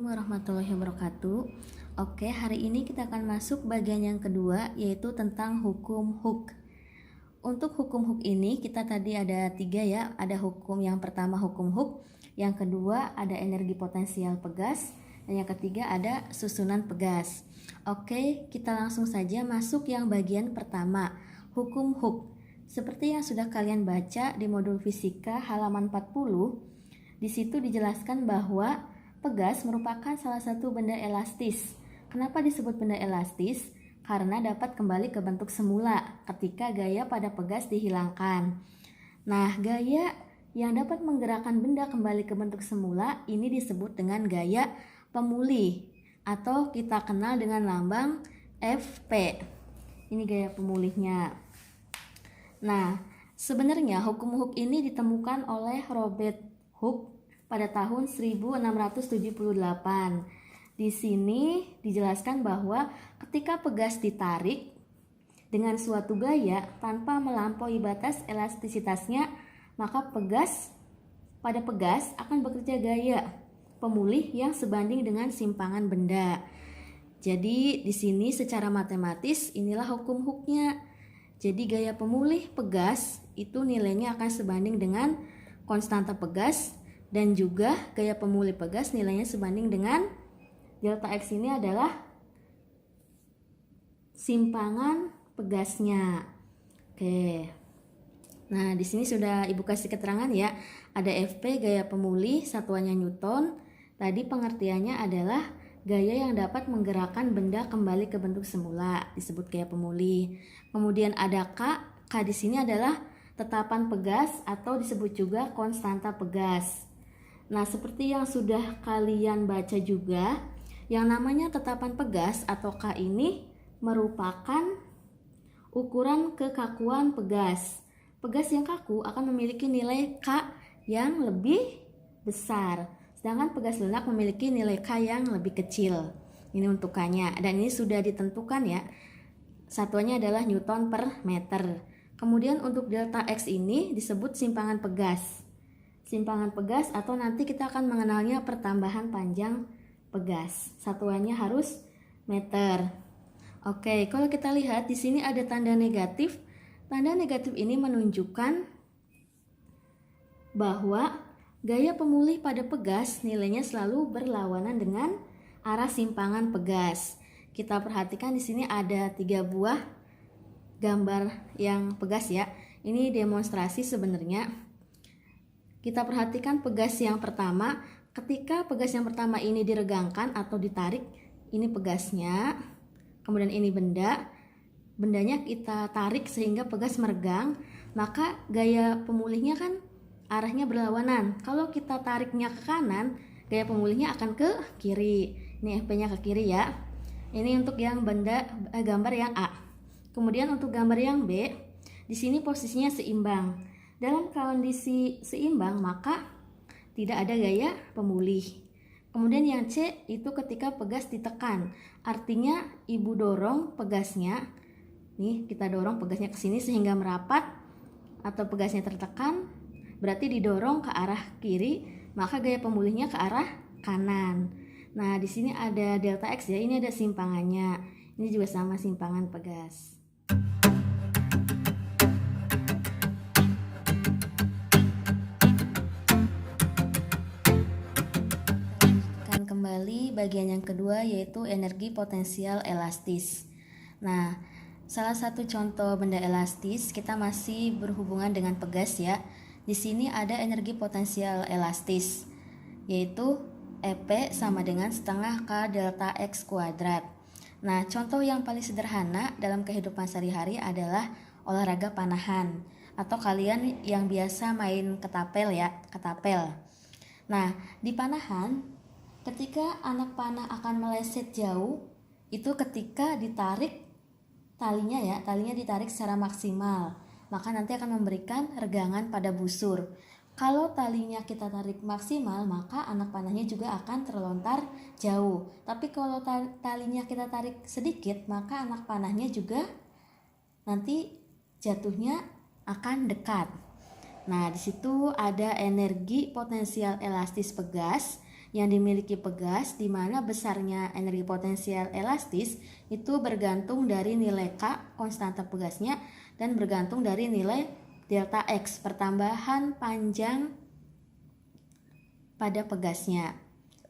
Assalamualaikum warahmatullahi wabarakatuh. Oke, hari ini kita akan masuk bagian yang kedua, yaitu tentang hukum Hooke. Untuk hukum Hooke ini kita tadi ada 3 ya. Ada hukum yang pertama hukum Hooke, yang kedua ada energi potensial pegas, dan yang ketiga ada susunan pegas. Oke, kita langsung saja masuk yang bagian pertama, hukum Hooke. Seperti yang sudah kalian baca di modul fisika halaman 40, di situ dijelaskan bahwa pegas merupakan salah satu benda elastis. Kenapa disebut benda elastis? Karena dapat kembali ke bentuk semula ketika gaya pada pegas dihilangkan. Nah, gaya yang dapat menggerakkan benda kembali ke bentuk semula ini disebut dengan gaya pemulih atau kita kenal dengan lambang Fp. Ini gaya pemulihnya. Nah, sebenarnya hukum Hooke ini ditemukan oleh Robert Hooke pada tahun 1678. Di sini dijelaskan bahwa ketika pegas ditarik dengan suatu gaya tanpa melampaui batas elastisitasnya, maka pada pegas akan bekerja gaya pemulih yang sebanding dengan simpangan benda. Jadi di sini secara matematis inilah hukum Hooke-nya. Jadi gaya pemulih pegas itu nilainya akan sebanding dengan konstanta pegas, dan juga gaya pemulih pegas nilainya sebanding dengan delta X ini adalah simpangan pegasnya. Oke. Nah, di sini sudah Ibu kasih keterangan ya. Ada Fp gaya pemulih, satuannya Newton. Tadi pengertiannya adalah gaya yang dapat menggerakkan benda kembali ke bentuk semula, disebut gaya pemulih. Kemudian ada K. K di sini adalah tetapan pegas atau disebut juga konstanta pegas. Nah, seperti yang sudah kalian baca juga, yang namanya tetapan pegas atau K ini merupakan ukuran kekakuan pegas. Pegas yang kaku akan memiliki nilai K yang lebih besar, sedangkan pegas lunak memiliki nilai K yang lebih kecil. Ini untuk K-nya, dan ini sudah ditentukan ya. Satuannya adalah Newton per meter. Kemudian untuk delta X ini disebut simpangan pegas. Simpangan pegas atau nanti kita akan mengenalnya pertambahan panjang pegas. Satuannya harus meter. Oke, kalau kita lihat di sini ada tanda negatif. Tanda negatif ini menunjukkan bahwa gaya pemulih pada pegas nilainya selalu berlawanan dengan arah simpangan pegas. Kita perhatikan di sini ada 3 buah gambar yang pegas ya. Ini demonstrasi sebenarnya. Kita perhatikan pegas yang pertama. Ketika pegas yang pertama ini diregangkan atau ditarik, ini pegasnya. Kemudian ini bendanya kita tarik sehingga pegas meregang, maka gaya pemulihnya kan arahnya berlawanan. Kalau kita tariknya ke kanan, gaya pemulihnya akan ke kiri. Ini Fp-nya ke kiri ya. Ini untuk yang gambar yang A. Kemudian untuk gambar yang B, di sini posisinya seimbang. Dalam kondisi seimbang maka tidak ada gaya pemulih. Kemudian yang C itu ketika pegas ditekan. Artinya ibu dorong pegasnya. Nih, kita dorong pegasnya ke sini sehingga merapat atau pegasnya tertekan. Berarti didorong ke arah kiri, maka gaya pemulihnya ke arah kanan. Nah, di sini ada delta X ya. Ini ada simpangannya. Ini juga sama simpangan pegas. Kembali bagian yang kedua yaitu energi potensial elastis. Nah, salah satu contoh benda elastis kita masih berhubungan dengan pegas ya. Di sini ada energi potensial elastis yaitu Ep sama dengan setengah K delta X kuadrat. Nah, contoh yang paling sederhana dalam kehidupan sehari-hari adalah olahraga panahan atau kalian yang biasa main ketapel ya, ketapel. Nah, di panahan ketika anak panah akan meleset jauh, itu ketika ditarik talinya ya, talinya ditarik secara maksimal, maka nanti akan memberikan regangan pada busur. Kalau talinya kita tarik maksimal, maka anak panahnya juga akan terlontar jauh. Tapi kalau talinya kita tarik sedikit, maka anak panahnya juga nanti jatuhnya akan dekat. Nah, di situ ada energi potensial elastis pegas yang dimiliki pegas, di mana besarnya energi potensial elastis itu bergantung dari nilai K, konstanta pegasnya, dan bergantung dari nilai delta X, pertambahan panjang pada pegasnya.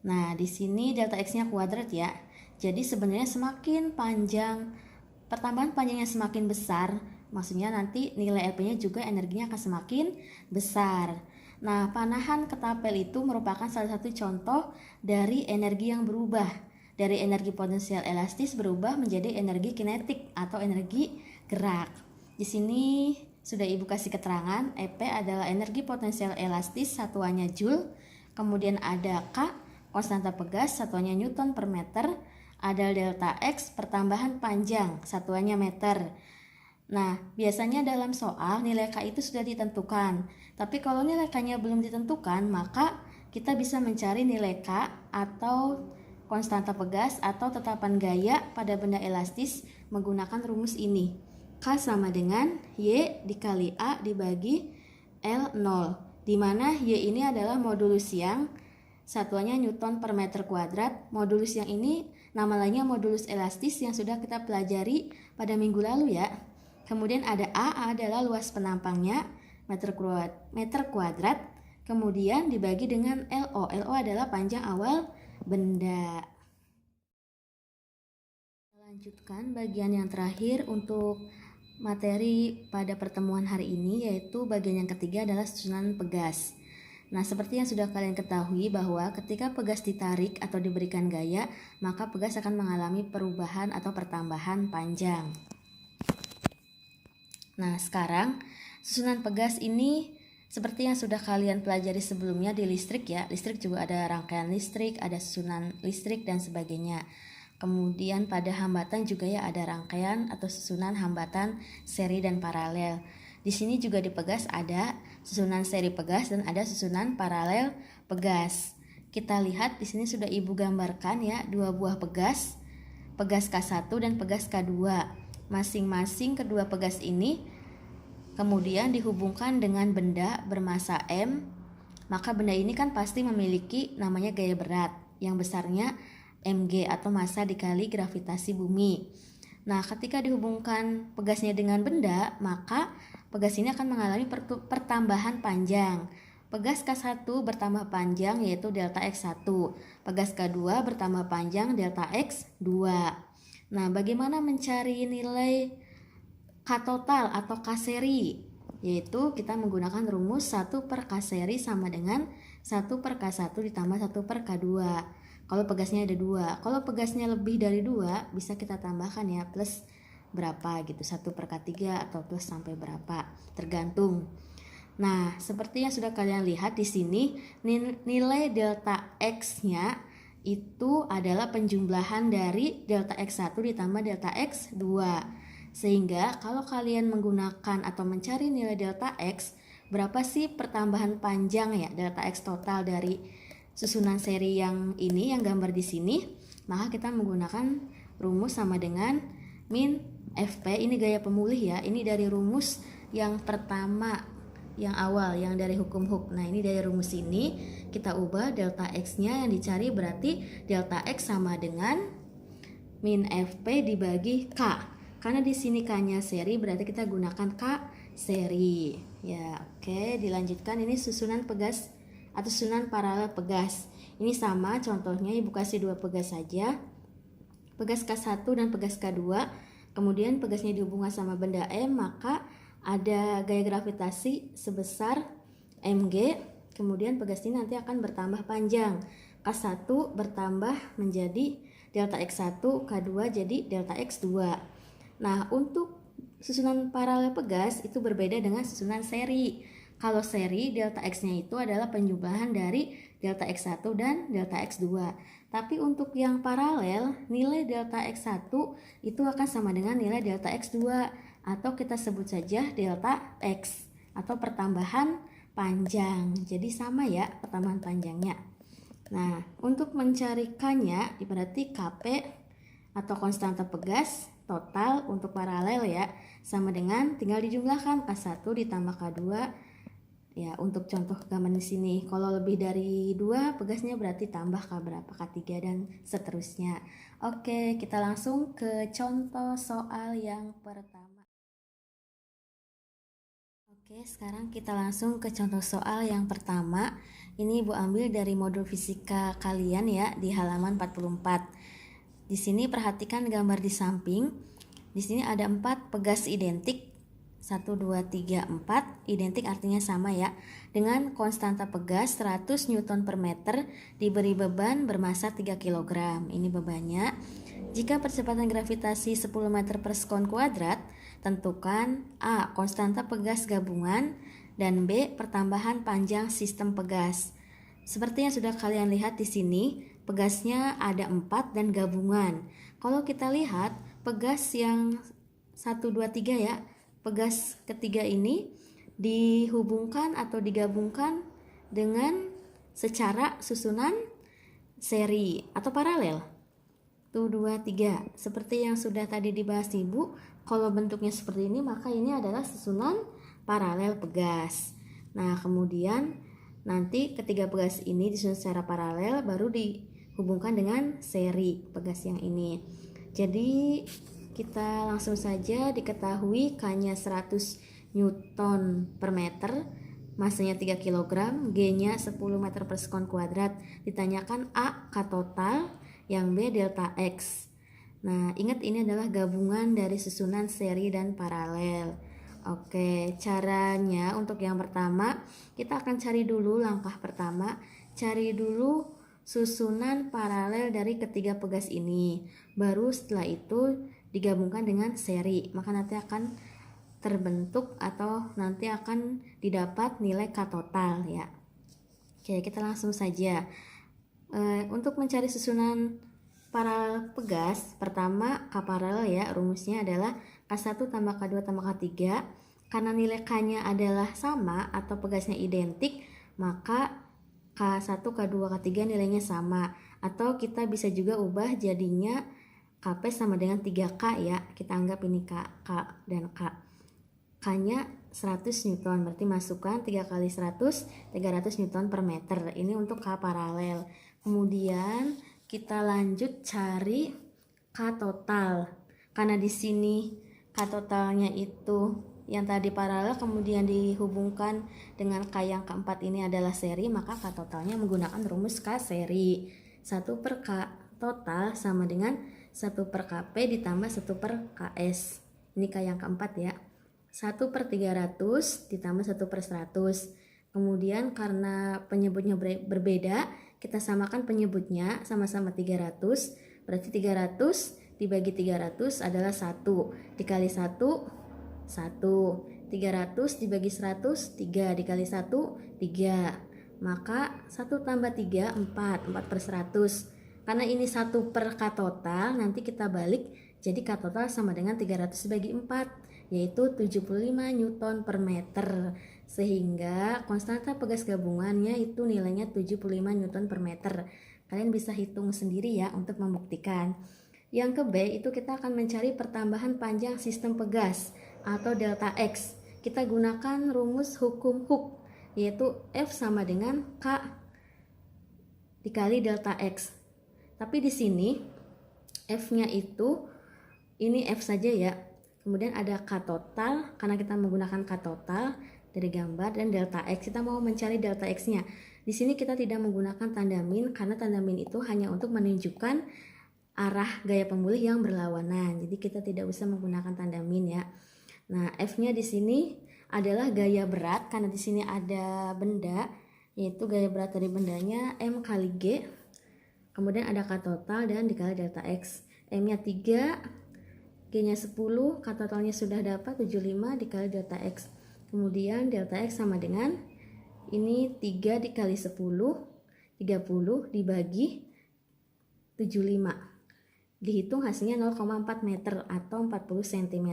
Nah, di sini delta X-nya kuadrat ya. Jadi sebenarnya semakin panjang, pertambahan panjangnya semakin besar, maksudnya nanti nilai LP-nya juga energinya akan semakin besar. Nah, panahan ketapel itu merupakan salah satu contoh dari energi yang berubah. Dari energi potensial elastis berubah menjadi energi kinetik atau energi gerak. Di sini sudah Ibu kasih keterangan, EP adalah energi potensial elastis, satuannya Joule. Kemudian ada K, konstanta pegas, satuannya Newton per meter. Ada delta X, pertambahan panjang, satuannya meter. Nah, biasanya dalam soal nilai K itu sudah ditentukan. Tapi kalau nilai K-nya belum ditentukan, maka kita bisa mencari nilai K atau konstanta pegas atau tetapan gaya pada benda elastis menggunakan rumus ini. K sama dengan Y dikali A dibagi L0, di mana Y ini adalah modulus yang satuannya Newton per meter kuadrat. Modulus yang ini nama lainnya modulus elastis yang sudah kita pelajari pada minggu lalu ya. Kemudian ada A adalah luas penampangnya meter kuadrat. Kemudian dibagi dengan LO. LO adalah panjang awal benda. Lanjutkan bagian yang terakhir untuk materi pada pertemuan hari ini, yaitu bagian yang ketiga adalah susunan pegas. Nah, seperti yang sudah kalian ketahui bahwa ketika pegas ditarik atau diberikan gaya, maka pegas akan mengalami perubahan atau pertambahan panjang. Nah, sekarang susunan pegas ini seperti yang sudah kalian pelajari sebelumnya di listrik ya. Listrik juga ada rangkaian listrik, ada susunan listrik dan sebagainya. Kemudian pada hambatan juga ya ada rangkaian atau susunan hambatan seri dan paralel. Di sini juga di pegas ada susunan seri pegas dan ada susunan paralel pegas. Kita lihat di sini sudah Ibu gambarkan ya dua buah pegas, pegas K1 dan pegas K2. Masing-masing kedua pegas ini kemudian dihubungkan dengan benda bermasa M, maka benda ini kan pasti memiliki namanya gaya berat yang besarnya mg atau massa dikali gravitasi bumi. Nah, ketika dihubungkan pegasnya dengan benda, maka pegas ini akan mengalami pertambahan panjang. Pegas K1 bertambah panjang yaitu delta X1, pegas K2 bertambah panjang delta X2. Nah, bagaimana mencari nilai K total atau K seri? Yaitu kita menggunakan rumus 1 per K seri sama dengan 1 per K1 ditambah 1 per K2. Kalau pegasnya ada 2. Kalau pegasnya lebih dari 2, bisa kita tambahkan ya, plus berapa gitu, 1 per K3 atau plus sampai berapa, tergantung. Nah, seperti yang sudah kalian lihat di sini, nilai delta X-nya itu adalah penjumlahan dari delta X1 ditambah delta X2. Sehingga kalau kalian menggunakan atau mencari nilai delta X, berapa sih pertambahan panjang ya delta X total dari susunan seri yang ini yang gambar di sini, maka kita menggunakan rumus sama dengan min FP. Ini gaya pemulih ya. Ini dari rumus yang pertama, yang awal, yang dari hukum Hooke. Nah, ini dari rumus ini kita ubah delta X-nya yang dicari berarti delta X sama dengan min FP dibagi K. Karena di sini K-nya seri berarti kita gunakan K seri. Ya, oke, dilanjutkan ini susunan pegas atau susunan paralel pegas. Ini sama contohnya, Ibu kasih dua pegas saja. Pegas K1 dan pegas K2. Kemudian pegasnya dihubungkan sama benda M, maka ada gaya gravitasi sebesar mg, kemudian pegas ini nanti akan bertambah panjang. K1 bertambah menjadi delta X1, K2 jadi delta X2. Nah, untuk susunan paralel pegas itu berbeda dengan susunan seri. Kalau seri, delta X-nya itu adalah penjumlahan dari delta X1 dan delta X2. Tapi untuk yang paralel, nilai delta X1 itu akan sama dengan nilai delta X2, atau kita sebut saja delta X atau pertambahan panjang. Jadi sama ya pertambahan panjangnya. Nah, untuk mencari K-nya berarti Kp atau konstanta pegas total untuk paralel ya, sama dengan tinggal dijumlahkan K1 ditambah K2 Ya, untuk contoh gambar di sini, kalau lebih dari 2 pegasnya berarti tambah K berapa, K3 dan seterusnya. Oke, kita langsung ke contoh soal yang pertama. Oke, sekarang kita langsung ke contoh soal yang pertama. Ini Ibu ambil dari modul fisika kalian ya, di halaman 44. Di sini perhatikan gambar di samping. Di sini ada 4 pegas identik. 1, 2, 3, 4 identik artinya sama ya, dengan konstanta pegas 100 Newton per meter diberi beban bermassa 3 kg. Ini bebannya. Jika percepatan gravitasi 10 meter per sekon kuadrat, tentukan A. konstanta pegas gabungan dan B. pertambahan panjang sistem pegas. Seperti yang sudah kalian lihat di sini, pegasnya ada 4 dan gabungan. Kalau kita lihat pegas yang 1, 2, 3 ya, pegas ketiga ini dihubungkan atau digabungkan dengan secara susunan seri atau paralel. 1, 2, 3. Seperti yang sudah tadi dibahas Ibu, kalau bentuknya seperti ini maka ini adalah susunan paralel pegas. Nah, kemudian nanti ketiga pegas ini disusun secara paralel baru dihubungkan dengan seri pegas yang ini. Jadi kita langsung saja diketahui K-nya 100 Newton per meter, massanya 3 kg, G-nya 10 meter per sekon kuadrat. Ditanyakan A, K total, yang B, delta X. Nah, ingat ini adalah gabungan dari susunan seri dan paralel. Oke, caranya untuk yang pertama, kita akan cari dulu langkah pertama, cari dulu susunan paralel dari ketiga pegas ini. Baru setelah itu digabungkan dengan seri, maka nanti akan terbentuk atau nanti akan didapat nilai K total ya. Oke, kita langsung saja. Untuk mencari susunan paralel pegas, pertama K paralel ya, rumusnya adalah K1 tambah K2 tambah K3. Karena nilai K-nya adalah sama atau pegasnya identik, maka K1, K2, K3 nilainya sama. Atau kita bisa juga ubah jadinya Kp sama dengan 3K ya. Kita anggap ini K dan K. K-nya 100 Newton, berarti masukkan 3 kali 100, 300 Newton per meter. Ini untuk K paralel. Kemudian kita lanjut cari K total. Karena di sini K totalnya itu yang tadi paralel kemudian dihubungkan dengan K yang keempat ini adalah seri, maka K totalnya menggunakan rumus K seri. 1 per K total sama dengan 1 per Kp ditambah 1 per Ks. Ini K yang keempat ya. 1 per 300 ditambah 1 per 100. Kemudian karena penyebutnya berbeda, kita samakan penyebutnya sama-sama 300. Berarti 300 dibagi 300 adalah 1. Dikali 1, 1. 300 dibagi 100, 3. Dikali 1, 3. Maka 1 tambah 3, 4. 4 per 100. Karena ini 1 per K total, nanti kita balik jadi K total sama dengan 300 bagi 4, yaitu 75 Newton per meter. Sehingga konstanta pegas gabungannya itu nilainya 75 Newton per meter. Kalian bisa hitung sendiri ya untuk membuktikan. Yang ke B itu kita akan mencari pertambahan panjang sistem pegas atau delta X. Kita gunakan rumus hukum Hooke, yaitu F sama dengan K dikali delta X. Tapi di sini F-nya itu ini F saja ya. Kemudian ada K total, karena kita menggunakan K total dari gambar, dan delta X. Kita mau mencari delta X-nya. Di sini kita tidak menggunakan tanda min karena tanda min itu hanya untuk menunjukkan arah gaya pemulih yang berlawanan. Jadi kita tidak bisa menggunakan tanda min ya. Nah, F-nya di sini adalah gaya berat karena di sini ada benda, yaitu gaya berat dari bendanya M kali G. Kemudian ada K total dan dikali delta X. M-nya 3, G-nya 10, K totalnya sudah dapat 75 dikali delta X. Kemudian delta X sama dengan ini 3 dikali 10, 30 dibagi 75. Dihitung hasilnya 0,4 meter atau 40 cm.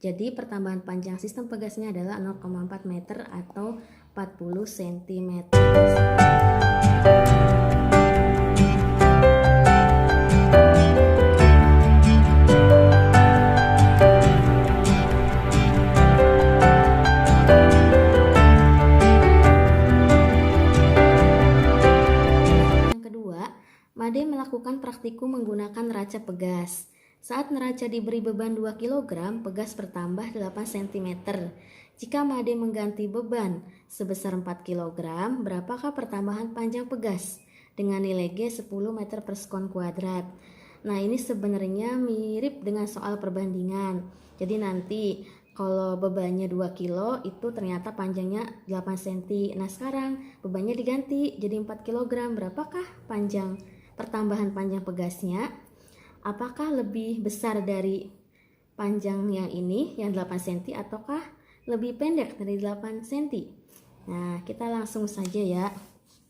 Jadi pertambahan panjang sistem pegasnya adalah 0,4 meter atau 40 cm. Made melakukan praktikum menggunakan neraca pegas. Saat neraca diberi beban 2 kg, pegas bertambah 8 cm. Jika Made mengganti beban sebesar 4 kg, berapakah pertambahan panjang pegas? Dengan nilai G 10 meter per sekon kuadrat. Nah, ini sebenarnya mirip dengan soal perbandingan. Jadi nanti kalau bebannya 2 kilo itu ternyata panjangnya 8 cm. Nah, sekarang bebannya diganti jadi 4 kg. Berapakah pertambahan panjang pegasnya? Apakah lebih besar dari panjang yang ini yang 8 cm ataukah lebih pendek dari 8 cm? Nah, kita langsung saja ya.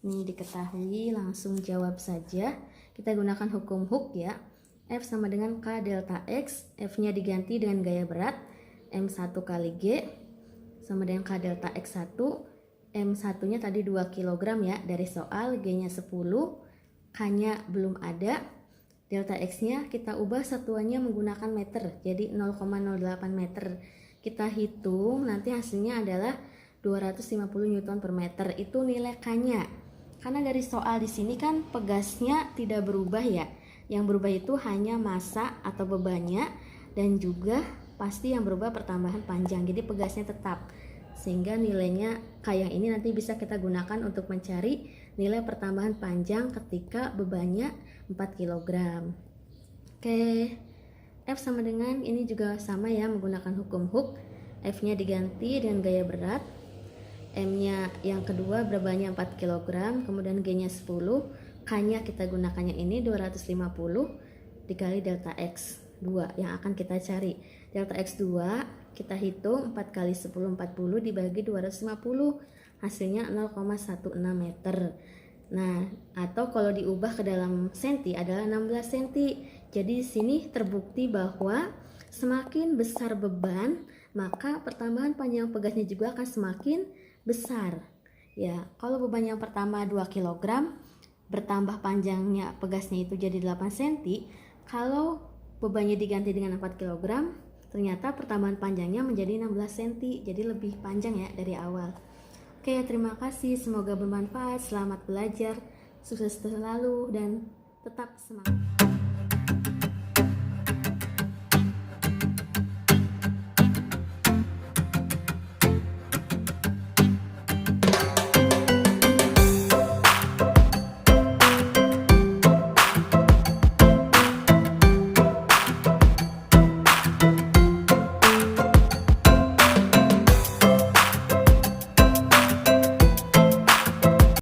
Ini diketahui, langsung jawab saja. Kita gunakan hukum Hooke ya. F sama dengan K delta X, F-nya diganti dengan gaya berat, M1 kali G sama dengan K delta X1, M1-nya tadi 2 kg ya, dari soal G-nya 10, K-nya belum ada, delta X-nya kita ubah satuannya menggunakan meter, jadi 0,08 meter. Kita hitung, nanti hasilnya adalah 250 Newton per meter, itu nilai K-nya. Karena dari soal di sini kan pegasnya tidak berubah ya, yang berubah itu hanya massa atau bebannya dan juga pasti yang berubah pertambahan panjang, jadi pegasnya tetap, sehingga nilainya K yang ini nanti bisa kita gunakan untuk mencari nilai pertambahan panjang ketika bebannya 4 kg. Oke, F sama dengan ini juga sama ya, menggunakan hukum Hooke. F-nya diganti dengan gaya berat, M-nya yang kedua bebannya 4 kg, kemudian G-nya 10, K-nya kita gunakannya ini 250 dikali delta X2 yang akan kita cari. Delta X2 kita hitung 4 kali 10 40 dibagi 250, hasilnya 0,16 meter. Nah, atau kalau diubah ke dalam senti adalah 16 cm. Jadi di sini terbukti bahwa semakin besar beban, maka pertambahan panjang pegasnya juga akan semakin besar. Ya, kalau beban yang pertama 2 kg, bertambah panjangnya pegasnya itu jadi 8 cm. Kalau bebannya diganti dengan 4 kg, ternyata pertambahan panjangnya menjadi 16 cm, jadi lebih panjang ya dari awal. Oke, terima kasih, semoga bermanfaat, selamat belajar, sukses selalu dan tetap semangat.